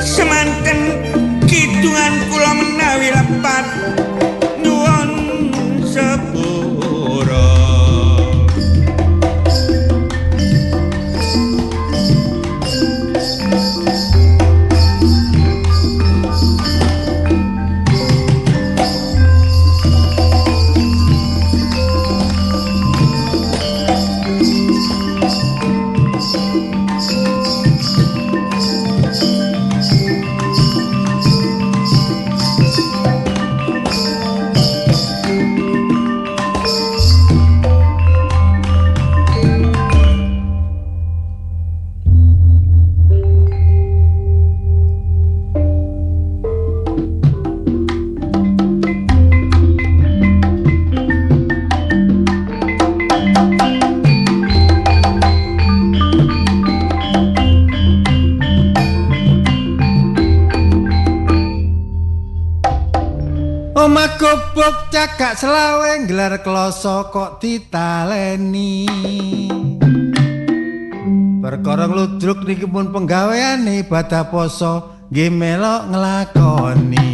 Semanten kidungan kula menawi lepat nyuwun sepura. Omah gobok cagak selawe gelar kloso kok ditaleni. Perkara ludruk niki pun penggaweane ibadah poso nggih melok nglakoni.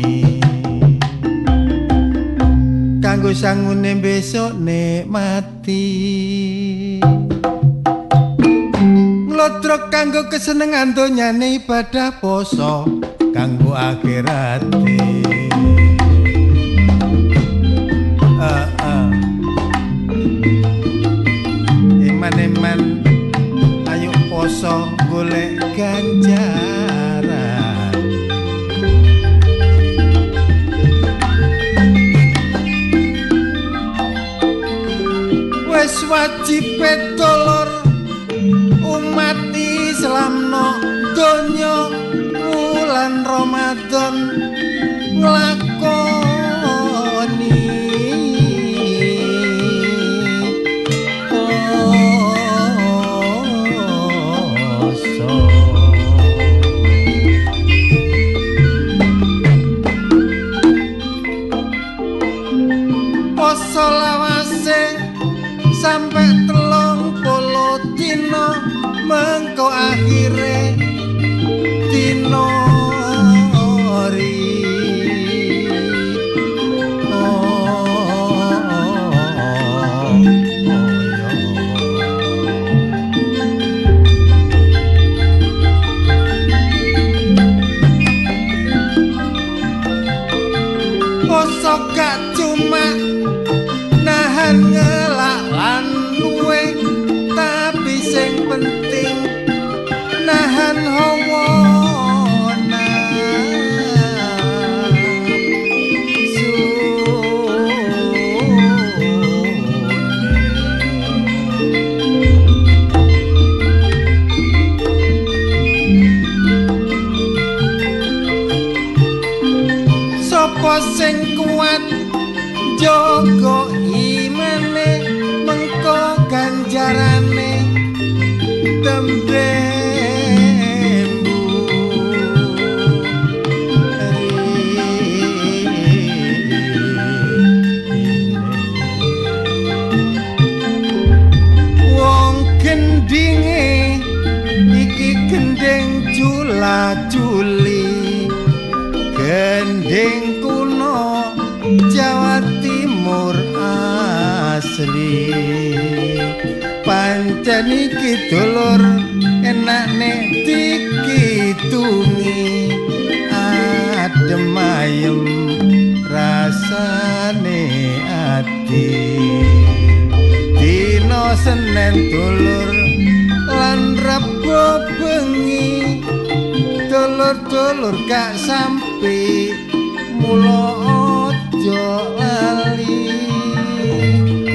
Kanggo sangune besok nikmati. Nglodrok kanggo kesenengan donyane ibadah poso kanggo akhirate. Eman-eman ayo poso golek ganjaran. Wes wajib dulur umat Islam no donya wulan Ramadan nglakoni solawase sampai 30 dina mengko akhire dina ri poso gak cuma ngelak lan luwe tapi sing penting nahan hawa nafsu. Sapa sing kuat jaga imane mengko ganjarane tembrembu. Wong gendinge iki gendeng jula-juli gendeng kuno Jawa Timur asli. Pancen iki dulur enakne dikitungi adem ayem rasane ati. Dina Senin dulur lan Rebo bengi dulur-dulur gak sampe mula aja lali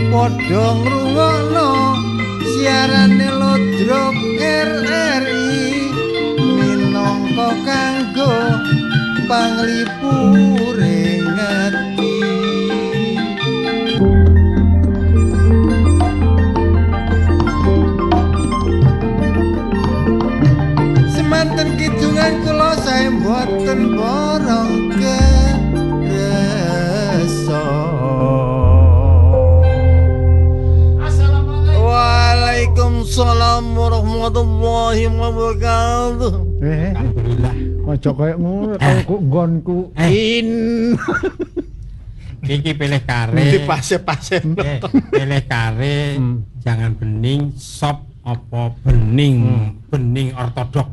padha ngrungokno siarane Lodrok RRI minangka kanggo panglipure ngati. Semanten kidungan kula sae mboten borong keresa. Waalaikumsalam warahmatullahi warahmatullahi wabarakatuh. Alhamdulillah. Aja koyo ngono kok nggonku in. Iki pilih kare. Dipase-pase. Pilih kare, jangan bening sop apa bening, bening ortodok.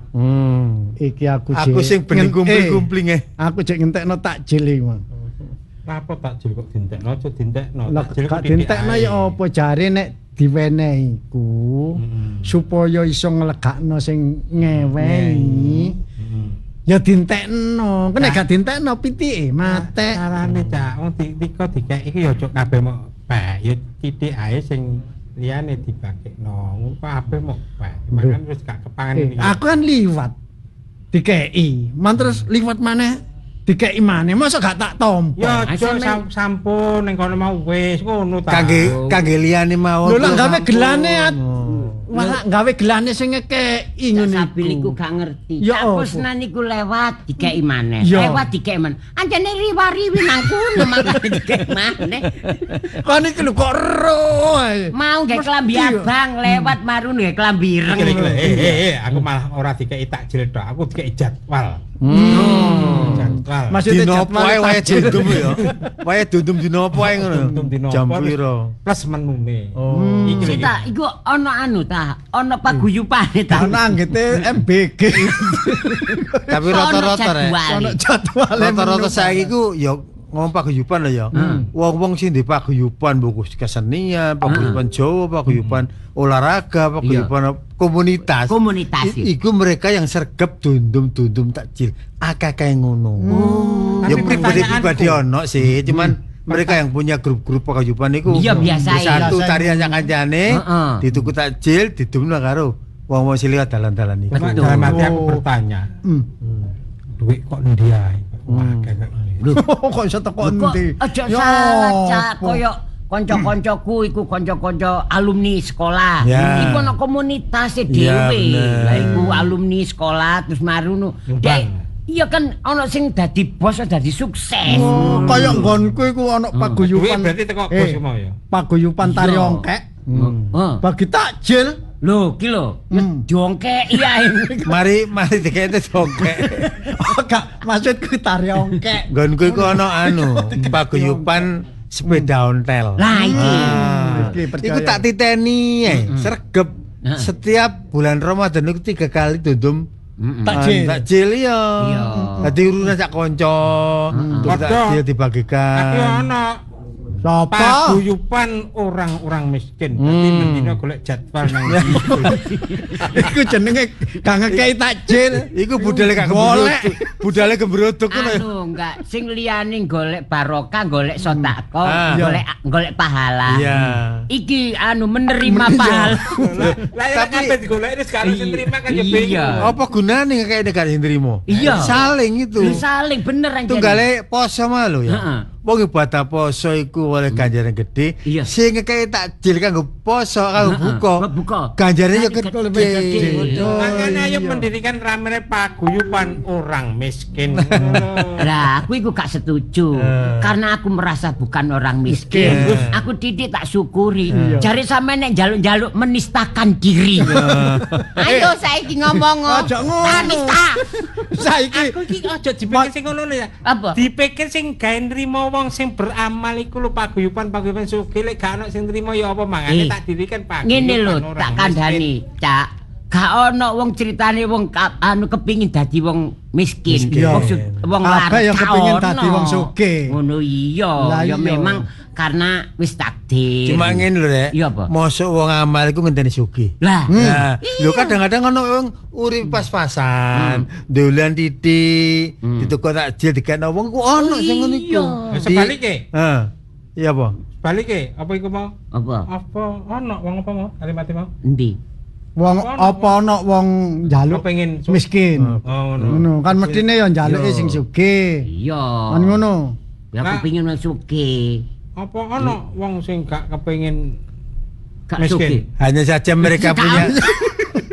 Iki aku sing bening kumpling-kumplinge. Aku cek ngentekno takjil iki, Mang. Apa takjil kok dintekno, aja dintekno. Lah gak dintekno ya apa jare nek diwenehi iku supaya iso nglegakno sing ngewehi. Ya dintekno, nek gak dintekno pitike mate. Carane Cak, wong dika dikek iki ya cuk kabeh mok bae, ya titik ae sing liyane dibagekno. Ngono kabeh mok bae. Mangan wis gak kepangan iki. Aku kan liwat dikei, man terus liwat maneh dikei maneh, masa gak tak tampa. Ya aja sampun ning kono mau wis ngono ta. Kangge liyane mawon. Lho lah gawe gelane malah gawe gelane sing ngekeki ngono Sabil iku. iku gak ngerti. Ya Tapusnan iku lewat dikeki maneh. Ya. Lewat dikeki maneh. Anjane riwa-riwi nang kono makane dikeki maneh. Kan iki lho kok ero ae. Mau gawe klambi Mesti ya. abang lewat marun gawe klambi ireng. Aku malah ora dikeki takjil tok, aku dikeki jadwal. Jadwal. Maksudnya Dino jadwal apa wae takjil. dundum ya. Wae dundum dino apa wae ngono. Dundum dino Jam apa, wis piro? Plus menune. Iki lho. Sita iku ana anu ta, ana paguyupane ta. Ana anggete MBG. Tapi rata-rata rek. Ana jadwale. Rata-rata saiki ku ya ngomong paguyuban lho ya. Wong-wong sing di paguyuban buku kesenian, paguyuban Jawa, paguyuban olahraga, paguyuban komunitas. Komunitas. Iku mereka yang sergap dundum-dundum takjil. Akeh-akeh ngono. Ya Tapi pribadi-pribadi ono sih, cuman mereka yang punya grup-grup paguyuban iku Iya, biasa di satu ya. tarian kancane, Heeh. dituku takjil, didumno karo wong-wong sing liwat dalan-dalan iku. Cuma dalam hati aku bertanya, duit kok ndi ae? Wah, kayak ngene. Kok iso teko Kok endi? aja Ya salah Cak, apa? koyo kanca-kancaku iku kanca-kanca alumni sekolah. Ya. Iku ana komunitase Ya, dhewe. bener. Lah iku alumni sekolah terus marunu. Nyumbang. Iya kan ana sing dadi bos dadi sukses. Kaya nggonku iku ana Duit paguyuban. berarti teko bos mau ya. Paguyuban tari Iya. ongkek. Heeh. Bagi takjil. Lho, ki lho, jongkeki ae. Mari dikene dongkek. Oh, gak maksudku tari ongkek. Nggonku iku ana anu, paguyuban sepeda ontel. Lah iki. Iki percaya. Iku tak titeni sergep. Setiap bulan Ramadan iku 3 kali dundum Takjil. takjil ya. Iya. Dadi urunan sak kanca. Terus Padha. takjil Aku dibagikan. ana Sapa? paguyuban orang-orang miskin. Dadi mendina golek jadwal nang ndi. Iku jenenge gak ngekei takjil. Iku budale gak Golek. gembruduk. Budale gembruduk ngono ya. Anu enggak sing liyane golek barokah, golek sedekah, Ah. golek pahala. Iya. Iki anu menerima pahala. Lah ya kabeh digoleki wis gak sing terima kan ya Iya. bingung. Apa gunane kayaknya gak sing nrimo? Iya. Saling itu. Lu saling bener anjir. Tunggale poso mah lho ya. Heeh. Wong ibadah poso iku oleh ganjaran gede. Iya. Sing ngekei takjil kanggo poso kanggo buka. Buka. Ganjarane ya Gede. gede. Makanya ayo mendirikan ramene paguyuban orang miskin. Lah, aku iku gak setuju. Karena aku merasa bukan orang miskin. Aku titik tak syukuri. Jare sampe nek njaluk-njaluk menistakan diri. Ayo saiki ngomong. Aja ngono. Anista. Saiki Aku iki aja dipikir sing ngono lho ya. Apa? Dipikir sing gawe nrimo wong sing beramal iku lho paguyuban sugih lek gak ono sing nrimo ya apa mangane tak dirikan paguyuban. Ngene lho, orang tak miskin. kandhani, Cak. Gak ono wong critane wong anu kepingin dadi wong miskin. Iya. Wong Kabeh yang gak kepingin ono. dadi wong sugih. Ngono iya, Lah ya iya. memang karena wis takdir. Cuma ngene lho rek. Iya apa? Mosok wong amal iku ngenteni sugih. Lah, Nah, lho kadang-kadang ono wong urip pas-pasan, dolan titik, dituku takjil dikene wong ku ono sing ngono iku. Ya, sebalike. Heeh. Iya apa? Sebalike, apa iku mau? apa? Apa ono wong apa mau? Kalimat mau? Endi? wong apa ana wong njaluk Kepengin miskin. Oh, Ngono kan mestine ya njaluke sing sugih. Iya. Kan ngono. Ya aku Nah. pengin wong sugih. Apa ono wong sing gak kepengin Gak miskin? sugih. Hanya saja mereka punya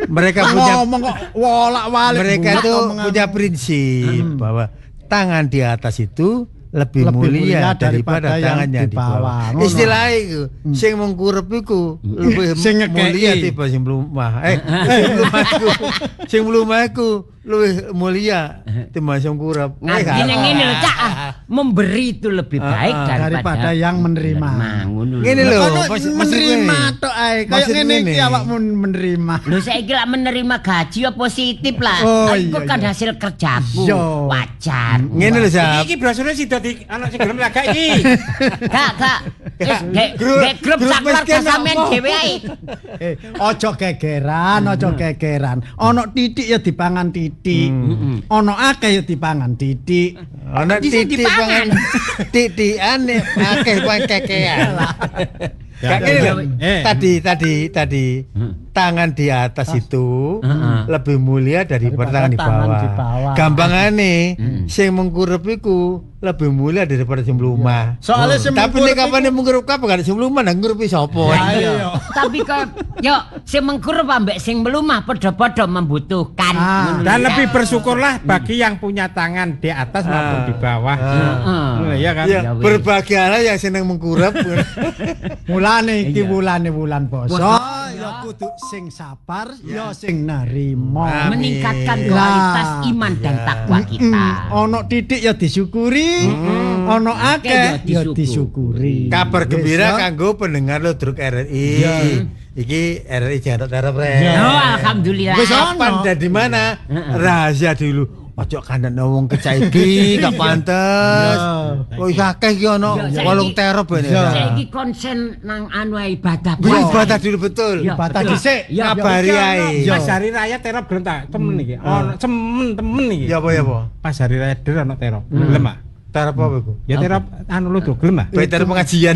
Ngomong kok wolak-walik. mereka bulat itu omongan. punya prinsip bahwa tangan di atas itu lebih mulia daripada yang tangan yang di bawah. Istilah itu, sing mengkurep iku lebih mulia tiba sing mlumah. Sing mlumah iku lebih mulia timbang sing kurep. Ngene lho Cak, memberi itu lebih baik daripada yang menerima. Ngene lho, menerima tok ae. Kayak ngene iki awakmu menerima. Lho saiki lak menerima gaji ya positif lah. Iku kan hasil kerjaku. Wajar. Ngene lho, Sap. Iki brosure sida di ana sing gelem lagak iki. Gak. Gek grup keluarga sampean dhewe ae. Aja gegeran. Ana titik ya dipangan titik. Ana akeh ya dipangan titik. Ana titik pangan titikan akeh kekean. Tadi tangan di atas itu lebih mulia daripada tangan di bawah. Gampangane sing mengkurep iku lebih mulia daripada sing mlumah. Soale sing tapi nek kapane mengkurep kabeh gak sing mlumah nang ngurupi sapa. Tapi kok yo sing mengkurep ambek sing mlumah padha-padha membutuhkan. Dan lebih bersyukurlah bagi yang punya tangan di atas maupun di bawah. Iya kan? Berbahagialah yang seneng mengkurep. Mulane iki bulan poso ya kudu sing sabar ya sing narima. Meningkatkan kualitas iman dan takwa kita. Ana titik ya disyukuri, ana akeh ya disyukuri. Kabar gembira kanggo pendengar Ludruk RRI. Iki RRI Jakarta Terep. Alhamdulillah. Wis kapan dan di mana? Rahasia dulu. Ojo kandhane wong kecah iki gak pantes. Kok akeh iki ana walung terep ini. Saiki konsen nang anu ibadah. Ibadah dulu betul. Ibadah dhisik. Ngabari ae. Pas hari raya terop gelem tak temen iki. Ono temen iki. Ya apa? Pas hari raya der ono terop. Gelem ah. Terop apa iku? Ya terop anu Ludruk gelem ah. Terop pengajian.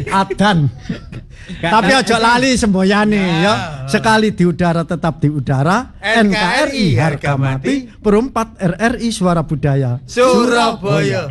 Adan. Tapi ojo lali semboyane ya. Sekali di udara tetap di udara. NKRI harga mati. Perumpat RRI Suara Budaya Surabaya.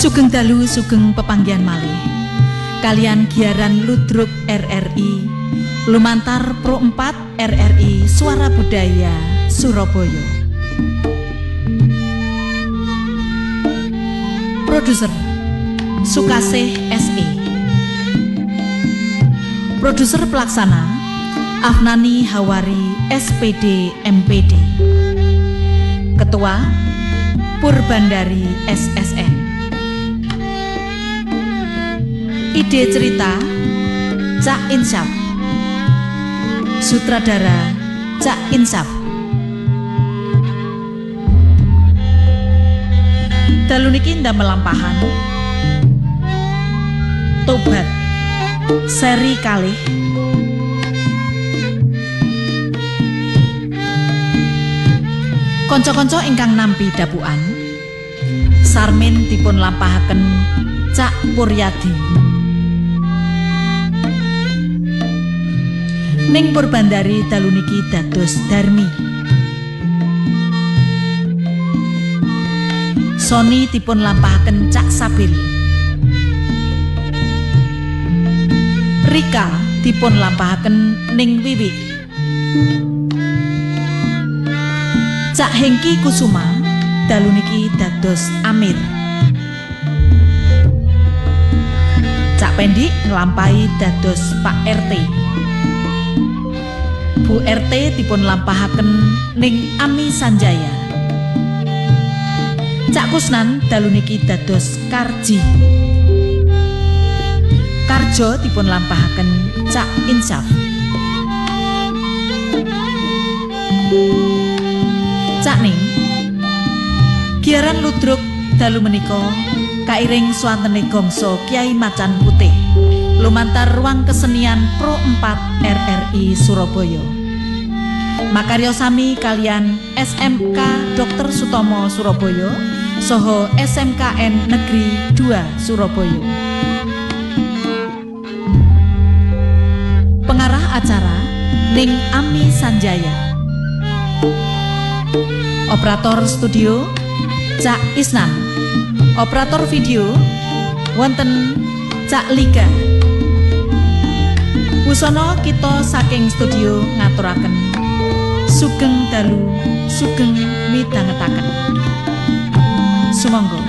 Sugeng dalu sugeng pepanggihan malih. kalian giaran Ludruk RRI lumantar Pro 4 RRI Suara Budaya Surabaya. Produser Sukasih SE. Produser pelaksana Afnani Hawari SPD MPD. Ketua Purbandari SSN. Ide cerita Cak Insaf. Sutradara Cak Insaf. Dalu niki ndak melampahan Tobat seri kalih kanca-kanca ingkang nampi dapukan sarmin dipun lampahaken Cak Puryadi ning Purbandari dalu niki dados Darmi. Sony dipun lampahaken Cak Sabil. Rika dipun lampahaken Ning Wiwi. Cak Hengki Kusuma dalu niki dados Amir. Cak Pendi nglampahi dados Pak RT. Bu RT dipun lampahaken Ning Ami Sanjaya. Cak Kusnan dalu niki dados Karji. Karjo dipun lampahaken Cak Insaf. Cak Ning giaran Ludruk dalu menika kairing swantene gongso Kiai Macan Putih lumantar ruang kesenian Pro 4 RRI Surabaya. Makarya sami kalian SMK Dr. Sutomo Surabaya Soho SMKN Negeri 2 Surabaya. Pengarah acara Ning Ami Sanjaya. Operator studio Cak Isnan. Operator video wonten Cak Lika. Wusono kita saking studio ngaturaken sugeng dalu sugeng midhangetaken. Sumangga.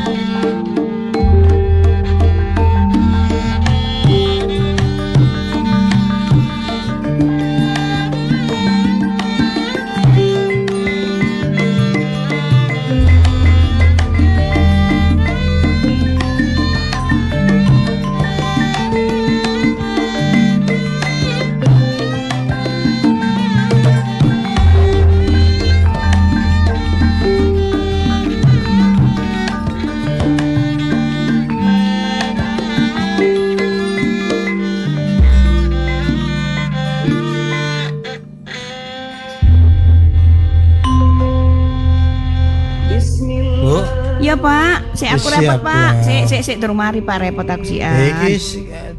Iya Pak, saya aku repot Pak. Saya durung mari Pak repot aku sih. Iki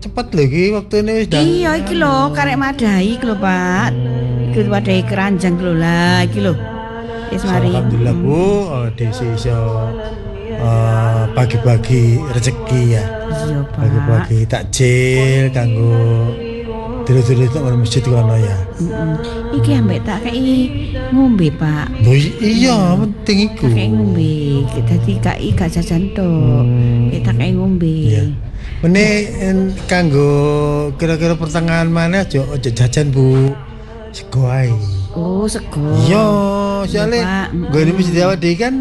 cepet lho iki wektune wis dah. Iya iki lho karek madahi iki lho Pak. Iki madahi keranjang lho lah iki lho. Wis mari. Alhamdulillah Bu, desi iso bagi-bagi rezeki ya. Iya Pak. Bagi-bagi takjil kanggo dulu-dulu itu orang masjid kono ya. Iki ambek tak kei ngombe Pak. Loh iya penting iku. Tak kei ngombe. Dadi kai gak jajan tok. Tak kei ngombe. Iya. Mene kanggo kira-kira pertengahan mana aja jajan Bu. Sego ae. Oh, sego. Iya, soalnya gue ini masjid awak dhewe kan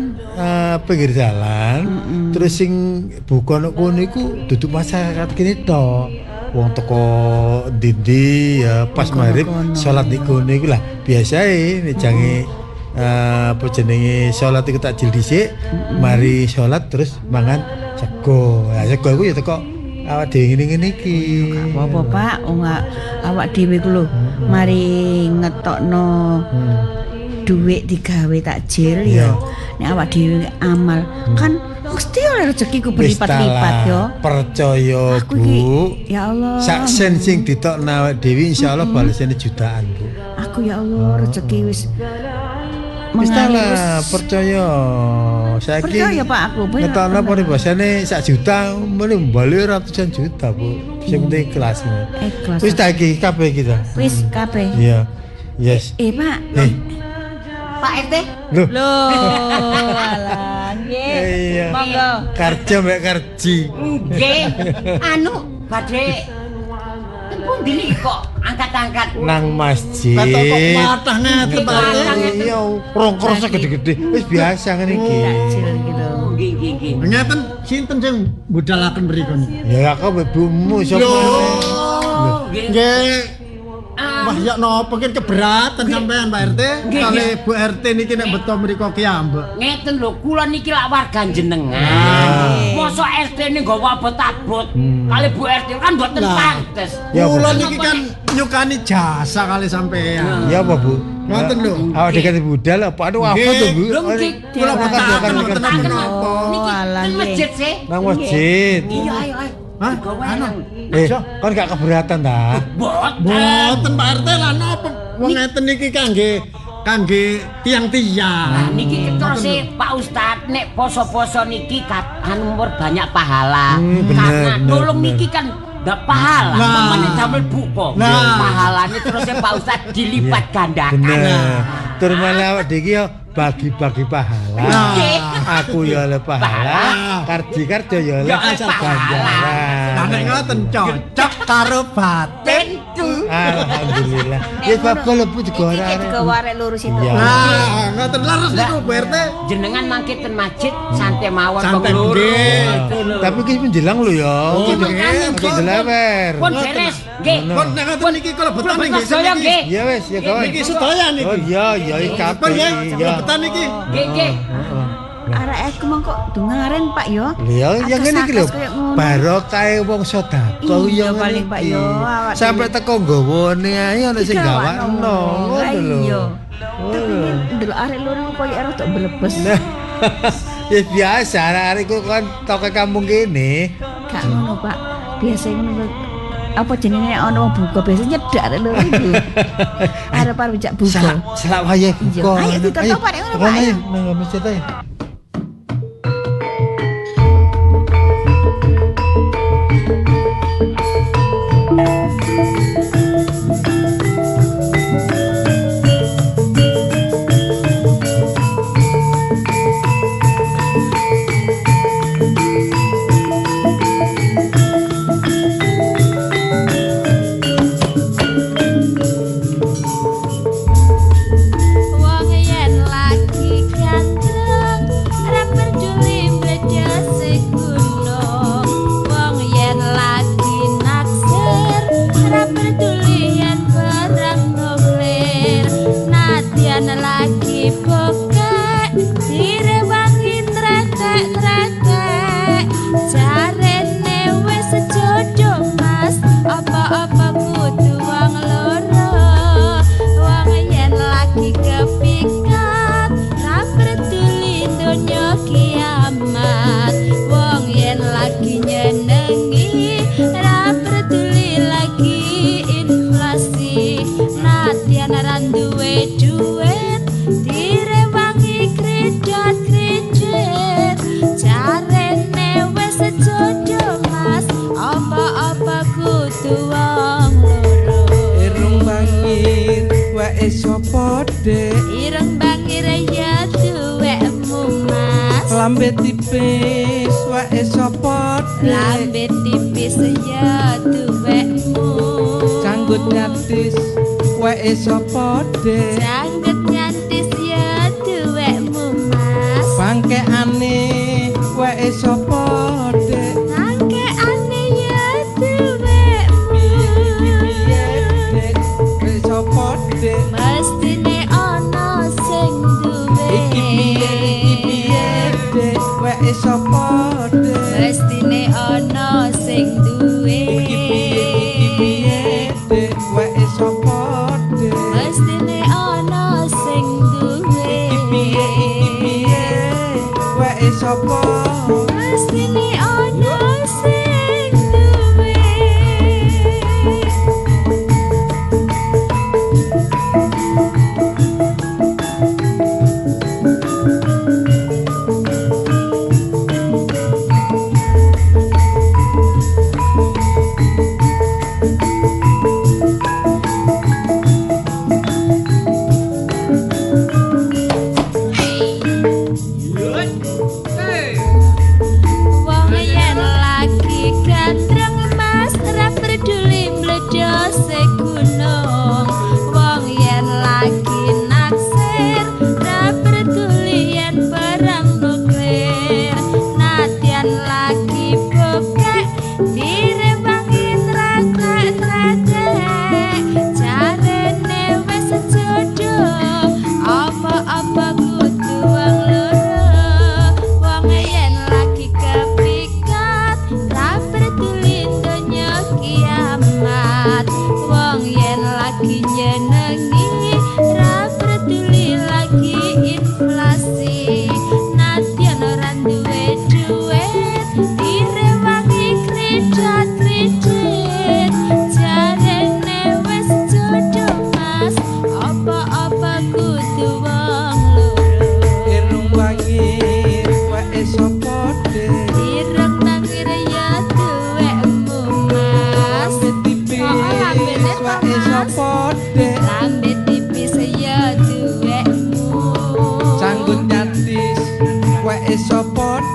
pinggir jalan. Terus sing buka nek kono iku duduk masyarakat kene tok. Wong teko dindi ya pas maghrib salat di kono iku lah biasae nek jange apa jenenge salat iku takjil dhisik mari salat terus mangan sego. Lah sego iku ya teko awak dhewe ngene-ngene iki. Apa Pak, awak dhewe ku lho mari ngetokno duit digawe takjil ya. Nek awak dhewe amal kan mesti oleh rezekiku berlipat-lipat yo. Percaya aku Bu. Iki, ya Allah. Sak sen sing ditokno awak dhewe insyaallah balesane jutaan Bu. Aku ya Allah rezeki wis Wis mengalir lah, wis- percaya. Saiki Percaya, Pak, aku. Ngetokno paribasane 1 juta, mene bali ratusan juta, Bu. Sing penting kelas. Ikhlas. Wis ta iki kabeh kita. Wis kabeh. Iya. Yes. Pak. Pak RT. Loh. Loh, alah, nggih. Iya. Monggo. Karja mbek karji. Nggih. Anu badhe pundi niki kok angkat-angkat. Nang masjid. Kata kok matah ngeten ta. Iya, rongkrosnya gede-gede. Wis biasa ngene iki. Takjil iki lho. Nggih, nggih, nggih. Ngeten sinten sing budalaken mriku niku? Ya aku ibumu sapa? Oh, nggih. Nggih. Wah ya napa ki keberatan sampean Pak RT kali Bu RT niki nek beto mriku ki ambek. Ngeten lho, kula niki lak warga jenengan. Mosok RT ini nggawa abot-abot. Kali Bu RT kan mboten Lah. pantes. Ya, Kula bener. niki kan nyukani jasa kali sampean. Ya apa, Bu? Ngoten lho. Awak dekat budal apa? Aduh, apa Nggih. tuh, Bu? Lho, nggih. Kula boten mboten napa. Niki alah, teng nggih. masjid sih. Nang masjid. Iya, ayo, ayo. Hah? Gawe Anu. nang. Kan gak keberatan ta? Boten Pak RT lah napa wong ngeten niki kangge tiang-tiang. Nah, niki terus Pak Ustad nek poso-poso niki anu banyak pahala. Karena bener, tolong bener. niki kan ndak pahala. Nah. Mamane damel buka. Nah. Pahalane terus Pak Ustad dilipat gandakan. Bener. Tur malah awak iki yo bagi-bagi pahala. Nah. Aku yo oleh pahala, karji karjo yo oleh Yo oleh pahala. Lah nek ngoten cocok karo batin. Alhamdulillah. Ya bab kalau Bu digoreng. Iki juga warek lurus itu. Iya. Nah, ngoten leres niku Bu RT. Jenengan mangke ten masjid santai mawon Santai, pengluru. nggih. Gitu lho. Tapi ki menjelang lho ya. Oh, makanya, Oke kok. dilewer. Pun beres. Nggih. Kon nek ngoten niki kula beton Pun nggih. saya nggih. Ya wis, ya kawan. Niki sedaya niki. Oh iya, iya iki Pun kabeh nggih, iki. kula Ya. beton niki. Nggih, nggih. Arek aku mongko dungaren Pak yo. Ya yang ngene iki lho. Akas-akas kayak ngono. Barokah wong sedekah Iya, ya paling, Pak, yo, awak sampai dhewe. teko nggawane ae ana sing gawakno. Ngono lho. Iya. Tapi ndelok arek loro koyo rada blebes. Nah, ya biasa arek-arek ku kan tau ke kampung kene. Gak ngono, Pak. Biasa ngono. Apa jenenge ana wong buka biasa nyedak arek loro iku. Arep arep jak buka. Selak wayahe Iya. buka. Ayo ditutup, Pak, ngono, Pak, Ayo, ayo. nang masjid ae. Wong yen lagi gandeng ora peduli bledase gunung. Wong yen lagi naksir ora peduli yen barang nuklir. Nadyan lagi bokek direwangi tretek-tretek. Jarene wis sejodoh Mas, apa-apa kudu wong loro. Wong yen lagi kepikat ra peduli donya kiamat. Wong yen lagi nyenengi ra peduli lagi inflasi. Nadyan ra duwe duit direwangi kredit-kredit. Jarene wis sejodoh Mas, apa-apa kudu wong loro. Irung bangir wae sapa dek Ireng bangir ya duwekmu Mas. lambe tipis wae sapa dek Lambe tipis ya duwekmu. canggut nyatis wae sapa dek Jangget nyantis ya duwekmu Mas. bangkeane wae sapa dek Nangke ane ya duwekmu. piye dek wae sapa dek Mestine ana sing duwe. iki piye dek wae sapa dek Mestine ana sing duwe. iki piye dek wae sapa dek Mestine ana sing duwe. iki piye wae sapa Mestine ana sing duwe.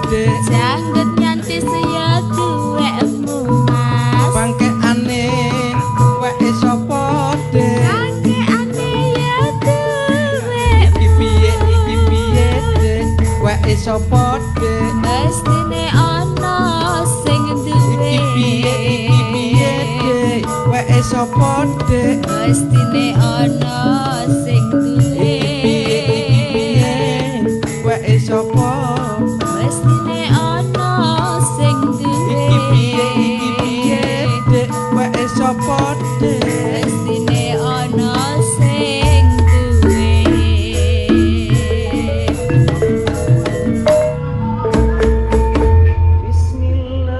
Dek Janggut nyanti saya duwekmu mas Pangkeane weke sapa Dek Kake aneh ya duwe Iki piye Dek weke sapa Dek Mestine ana sing duwe Iki piye Dek weke sapa Dek Mestine ana sing duwe weke sapa Mestine ana sing duwe Iki piye Dek weke sapa Dek Mestine ana sing duwe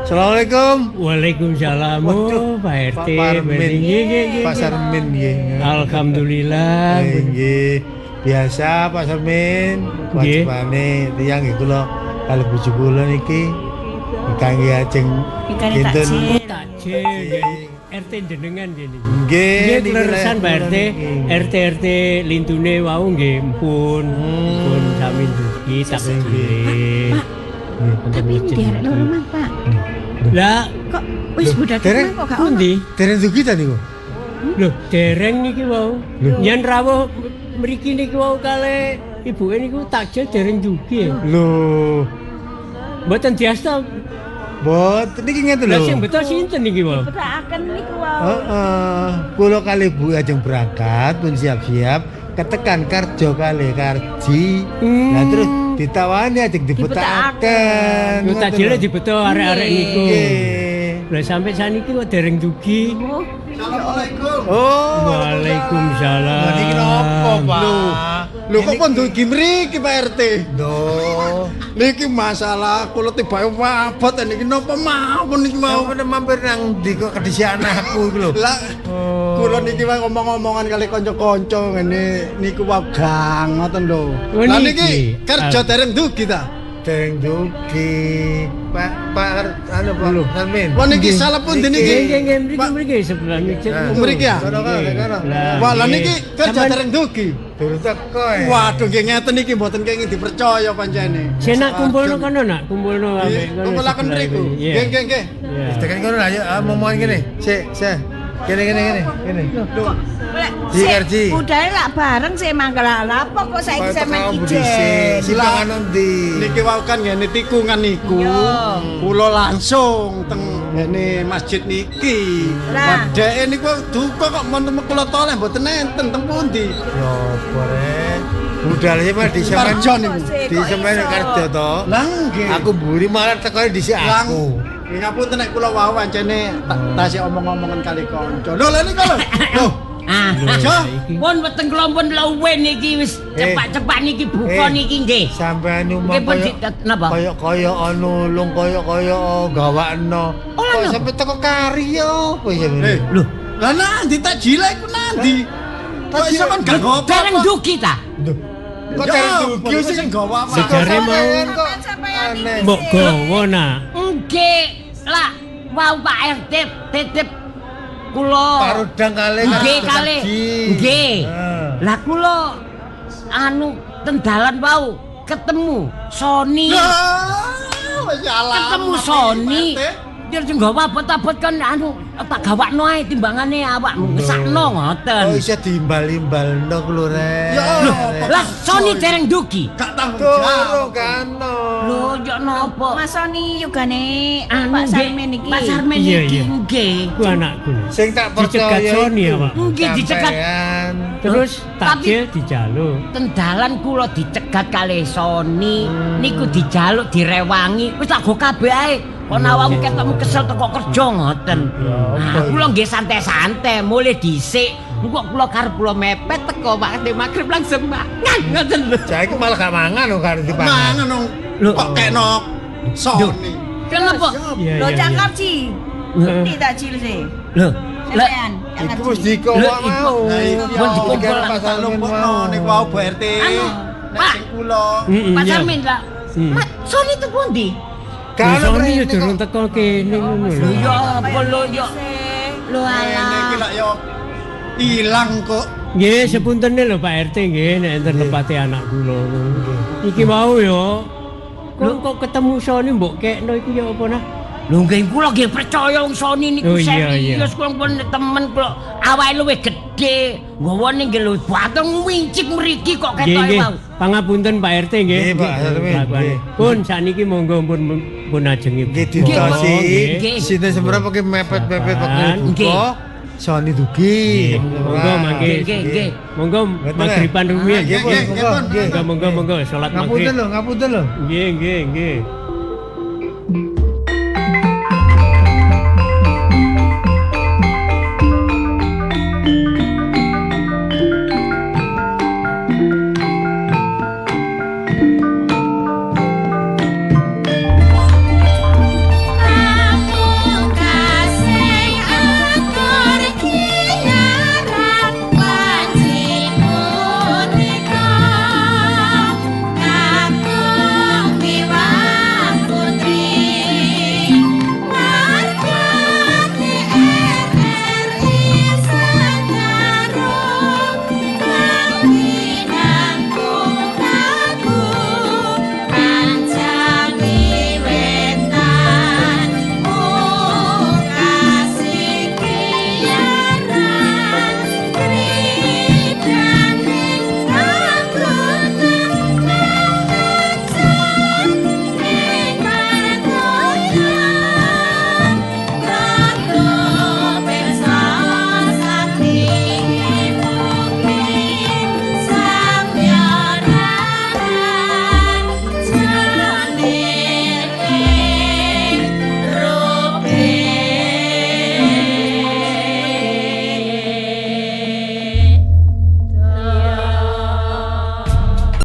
Assalamualaikum. Waalaikumsalam. Waduh, Pak RT. Pak Parmin. Nggih. Pak Sarmin nggih. Alhamdulillah. Nggih. Biasa Pak Sarmin, Nggih. wajibane tiyang nggih kula kalih bojo kula niki kangge ajeng Ikane kinten. takjil. Takjil. RT jenengan gini. Nggih, Nggih niki kleresan Pak RT. nggih. RT lintune wau nggih pun sami dugi takjil. Tapi ini diarek lho rumah Pak. Lah, Kok wis budal dereng kok gak ono? pundi? Dereng dugi ta niku? Lho, dereng niki wau. Yen rawuh mriki niki wau kale ibuke niku takjil dereng dugi. Lho, Mboten diasta. bot niki ngeten Lah lho. sing beto sinten niki wau? Bedakaken niku wae. Heeh. Kula kalih Bu ajeng berangkat pun siap-siap ketekan Karjo kalih Karji. Nah terus ditawani ajeng dibetaken. Yo takjile dibeto arek-arek niku. Nggih. Lah sampai saniki kok dereng dugi. Assalamualaikum Oh, Waalaikumsalam. Lah niki napa, Pak? Lho kok pun dugi mriki Pak RT? Duh. Niki masalah kula tibake wabot niki napa mawon niki Mau mau. mampir nang ndi kok kedisi anakku iku lho. Lah kula niki wae ngomong-ngomongan kali kanca-kanca ngene niku wae gang ngoten lho. Oh, Lah niki. niki kerja dereng dugi ta? Dereng dugi. Pak anu Pak Sarmin. Wah niki salah pundi niki? Nggih, Pak, mriki sebelah masjid. Nah, mriki ya? Kono kono. Wah lah nggih. niki kerja Sampeyan dereng dugi. Durung teko ya. Waduh nggih ngeten niki mboten kenging dipercaya pancene. Senak kumpulno kono nak, kumpulno ambek kono. Kumpulaken sebelah mriku. ini. Iya. Nggih nggih. Iya. Tekan kono lah, ayo momongan kene. Sik. Kene. Lek Di Karji. budale lak bareng sih mangkel apa kok saiki sampean ijen. Silangan nanti. Niki wau kan ngene tikungan niku. Kula langsung teng ngene masjid niki. Lah. Dheke niku duka kok monten kula toleh mboten enten teng pundi. Yo, bore. Budalnya mah di semen. Karjo niku. Di semen Karjo to. Lah nggih. Aku buri malah tekone dhisik aku. Ngapunten nek kula wau pancene tasih omong-omongan kali kanca. Lho lha niku lho. Lho. Ah, Aja. pun weteng kelompok luwe niki wis cepak-cepak niki buka niki nggih. Sampean nyumbang Nggih pun napa? kaya nulung kaya gawakno. Kok sampe teko kari yo apa ya Eh, lho. Lah nanti tak jila iku nanti. Kok iso kan gak gopo. Dereng dugi ta? Kok dereng dugi sing gawa apa? Sejare mau aneh. mbok gowo nak. Nggih, lah wau Pak RT titip kula. Parudang kalih Nggih kalih. Nggih. Lah kula anu tendalan wau ketemu Sony. Wis alamat. Ketemu Sony. Dia sing gawa abot-abot kan anu tak gawakno ae timbangane awakmu ngesakno ngoten. Oh iso diimbal-imbalno ku lho rek. Lah Sony dereng dugi. Gak tanggung Turu jawab. kan. Lho yo napa? Mas Soni yugane Anu, Pak nggih, Sarmin iki. Pak Sarmin Iya, iki iya. nggih. Ku anakku. Sing tak Dicegat percaya Sony iku apa? Nggih, dicegat. sampean. Terus Tapi- takjil dijaluk. Tendalan kula dicegat kalih Sony niku dijaluk direwangi wis tak go kabeh ae. Kok awakmu ketemu kesel teko kerja ngoten. Nah, kula nggih santai-santai mulai dhisik. Engko kula karep kula mepet teko waktu magrib langsung mangan ngoten lho. Saiki malah gak mangan kok karo dipangan. Mangan dong. Lho. Kok kena Sony. Kenapa? Iya, Lho iya, iya. cakap sih. Ngerti tak cil sih. Lho, lah Sampean cakap Iku wis sih. dikowak Lho, iku- mau. Lah iya, Pun dikumpul Dikira lah. pasal lumpukno niku wau Bu RT. Anu, Nek Pak. sing kula. Pak Iya. Sarmin lah. Mak, Sony itu pundi? Kan Sony yo durung teko kene ngono lho. Lho ya apa lho ya. Lho Ini iki alah. lak yo ilang kok. Nggih, sepuntene lho Pak RT nggih nek enten lepate anak kula. Iki mau yo kok ketemu Sony mbok kekno iku ya apa nah? Lho nggih kula nggih percaya wong Sony niku serius kula pun temen kula awake luwih gedhe. Nggawane nggih lho batang wincik mriki kok ketoke wae. Pangapunten Pak RT nggih. Nggih, Pak RT. Pun sakniki monggo pun ajeng Nggih ditosi. Sinten sembrapa ki mepet-mepet pakai buka. Sony dugi. Monggo mangke. Nggih. Monggo maghriban rumiyin. Nggih, Monggo salat maghrib. Ngapunten lho. Nggih.